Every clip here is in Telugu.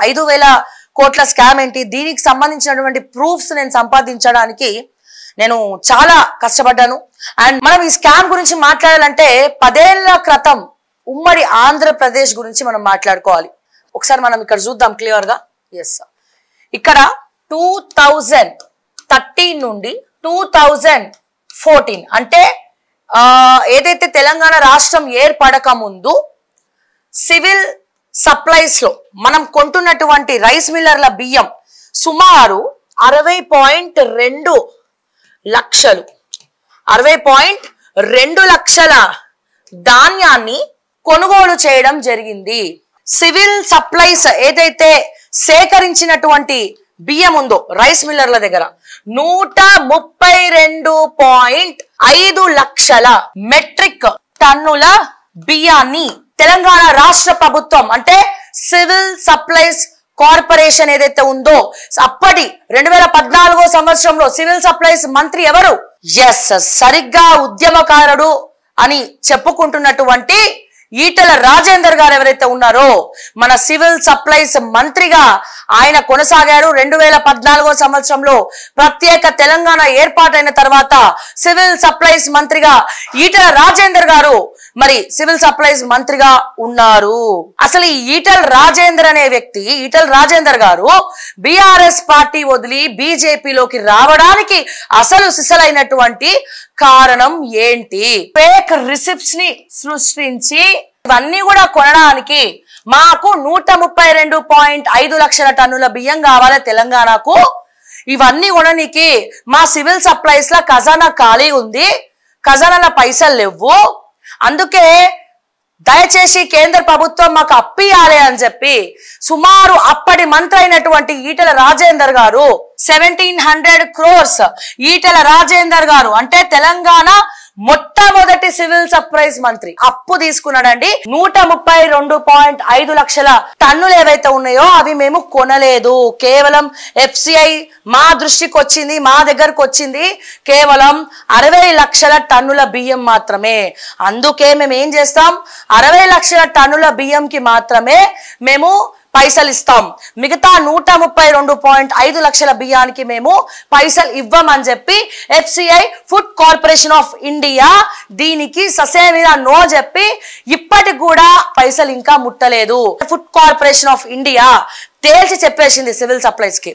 5,000 కోట్ల స్కామ్ ఏంటి, దీనికి సంబంధించినటువంటి ప్రూఫ్స్ నేను సంపాదించడానికి నేను చాలా కష్టపడ్డాను. అండ్ మనం ఈ స్కామ్ గురించి మాట్లాడాలంటే 10 ఏళ్ల క్రితం ఉమ్మడి ఆంధ్రప్రదేశ్ గురించి మనం మాట్లాడుకోవాలి. ఒకసారి మనం ఇక్కడ చూద్దాం క్లియర్ గా. ఎస్, ఇక్కడ 2013 నుండి 2014 అంటే ఏదైతే తెలంగాణ రాష్ట్రం ఏర్పడక ముందు సివిల్ సప్లైస్ లో మనం కొంటున్నటువంటి రైస్ మిల్లర్ల బియ్యం సుమారు 60.2 లక్షలు 60.2 లక్షల ధాన్యాన్ని కొనుగోలు చేయడం జరిగింది. సివిల్ సప్లైస్ ఏదైతే సేకరించినటువంటి బియ్యం ఉందో రైస్ మిల్లర్ల దగ్గర 132.5 లక్షల మెట్రిక్ టన్నుల బియ్యాన్ని తెలంగాణ రాష్ట్ర ప్రభుత్వం అంటే సివిల్ సప్లైస్ కార్పొరేషన్ ఏదైతే ఉందో అప్పటి 2014 సంవత్సరంలో సివిల్ సప్లైస్ మంత్రి ఎవరు? ఎస్, సరిగ్గా ఉద్యమకారుడు అని చెప్పుకుంటున్నటువంటి ఈటల రాజేందర్ గారు ఎవరైతే ఉన్నారో మన సివిల్ సప్లైస్ మంత్రిగా ఆయన కొనసాగారు. 2014 సంవత్సరంలో ప్రత్యేక తెలంగాణ ఏర్పాటైన తర్వాత సివిల్ సప్లైస్ మంత్రిగా ఈటల రాజేందర్ గారు మరి సివిల్ సప్లైస్ మంత్రిగా ఉన్నారు. అసలు ఈ ఈటల రాజేందర్ అనే వ్యక్తి, ఈటల రాజేందర్ గారు బీఆర్ఎస్ పార్టీ వదిలి బీజేపీలోకి రావడానికి అసలు సిసలైనటువంటి కారణం ఏంటి? ఫేక్ రిసిప్ట్స్ ని సృష్టించి ఇవన్నీ కూడా కొనడానికి మాకు 132.5 లక్షల టన్నుల బియ్యం కావాలి తెలంగాణకు. ఇవన్నీ కొనడానికి మా సివిల్ సప్లైస్ ల ఖజానా ఖాళీ ఉంది, ఖజానాల పైసలు లేవు, అందుకే దయచేసి కేంద్ర ప్రభుత్వం మాకు అప్పియాలి అని చెప్పి సుమారు అప్పటి మంత్రి అయినటువంటి ఈటల రాజేందర్ గారు 1700 crores ఈటల రాజేందర్ గారు అంటే తెలంగాణ మొట్టమొదటి సివిల్ సప్లైస్ మంత్రి అప్పు తీసుకున్నాడండి. 132.5 లక్షల టన్నులు ఏవైతే ఉన్నాయో అవి మేము కొనలేదు. కేవలం FCI మా దృష్టికి వచ్చింది, మా దగ్గరకు వచ్చింది కేవలం 60 లక్షల టన్నుల బియ్యం మాత్రమే. అందుకే మేము ఏం చేస్తాం, 60 లక్షల టన్నుల బియ్యంకి మాత్రమే మేము పైసలు ఇస్తాం, మిగతా 132.5 లక్షల బియ్యానికి మేము పైసలు ఇవ్వమని చెప్పి FCI food corporation of India దీనికి ససేమిరా నో చెప్పి ఇప్పటికి కూడా పైసలు ఇంకా ముట్టలేదు. ఫుడ్ కార్పొరేషన్ ఆఫ్ ఇండియా తేల్చి చెప్పేసింది సివిల్ సప్లైస్ కి,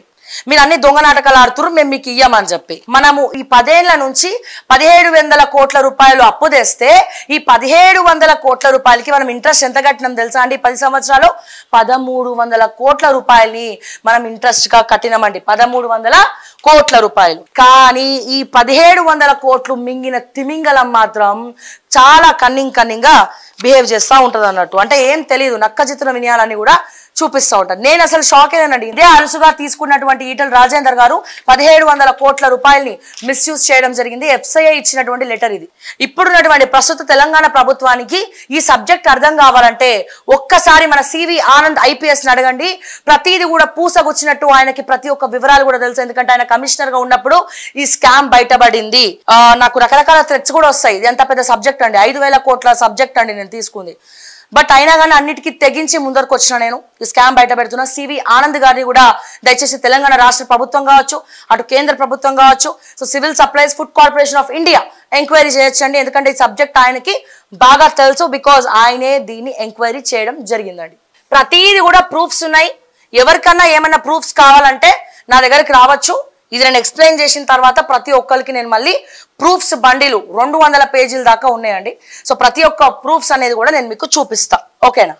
మీరు అన్ని దొంగ నాటకాలు ఆడుతున్నారు, మేము మీకు ఇయ్యమని చెప్పి. మనము ఈ 10 ఏళ్ల నుంచి 1700 కోట్ల రూపాయలు అప్పు తెస్తే ఈ 1700 కోట్ల రూపాయలకి మనం ఇంట్రెస్ట్ ఎంత కట్టినాం తెలుసా అండి? 10 సంవత్సరాలు 1300 కోట్ల రూపాయలని మనం ఇంట్రెస్ట్ గా కట్టినామండి, 1300 కోట్ల రూపాయలు. కానీ ఈ 1700 కోట్లు మింగిన తిమింగలం మాత్రం చాలా కన్నింగ్ గా బిహేవ్ చేస్తూ ఉంటది అన్నట్టు. అంటే ఏం తెలియదు, నక్క చిత్ర వినయాలని కూడా చూపిస్తూ ఉంటారు. నేను అసలు షాక్ అయ్యానండి. ఇదే అరుసుగా తీసుకున్నటువంటి ఈటల రాజేందర్ గారు 1700 కోట్ల రూపాయలని మిస్యూజ్ చేయడం జరిగింది. FCI ఇచ్చినటువంటి లెటర్ ఇది. ఇప్పుడున్నటువంటి ప్రస్తుత తెలంగాణ ప్రభుత్వానికి ఈ సబ్జెక్ట్ అర్థం కావాలంటే ఒక్కసారి మన CV ఆనంద్ IPS ని అడగండి. ప్రతిదీ కూడా పూసగుచ్చినట్టు ఆయనకి ప్రతి ఒక్క వివరాలు కూడా తెలుసు, ఎందుకంటే ఆయన కమిషనర్ గా ఉన్నప్పుడు ఈ స్కామ్ బయటపడింది. నాకు రకరకాల థ్రెట్స్ కూడా వస్తాయి. ఇది ఎంత పెద్ద సబ్జెక్ట్ అండి, 5,000 కోట్ల సబ్జెక్ట్ అండి నేను తీసుకుంది. బట్ అయినా కానీ అన్నిటికీ తెగించి ముందరకు వచ్చిన నేను ఈ స్కామ్ బయట పెడుతున్నా. CV ఆనంద్ గారిని కూడా దయచేసి తెలంగాణ రాష్ట్ర ప్రభుత్వం కావచ్చు, అటు కేంద్ర ప్రభుత్వం కావచ్చు, so civil supplies food corporation of India enquiry చేయొచ్చండి. ఎందుకంటే ఈ సబ్జెక్ట్ ఆయనకి బాగా తెలుసు, బికాజ్ ఆయనే దీన్ని ఎంక్వైరీ చేయడం జరిగిందండి. ప్రతిదీ కూడా ప్రూఫ్స్ ఉన్నాయి. ఎవరికన్నా ఏమైనా ప్రూఫ్స్ కావాలంటే నా దగ్గరికి రావచ్చు. ఇది నేను ఎక్స్ప్లెయిన్ చేసిన తర్వాత ప్రతి ఒక్కరికి నేను మళ్ళీ ప్రూఫ్స్ బండిలు 200 పేజీల దాకా ఉన్నాయండి. సో ప్రతి ఒక్క ప్రూఫ్స్ అనేది కూడా నేను మీకు చూపిస్తా, ఓకేనా?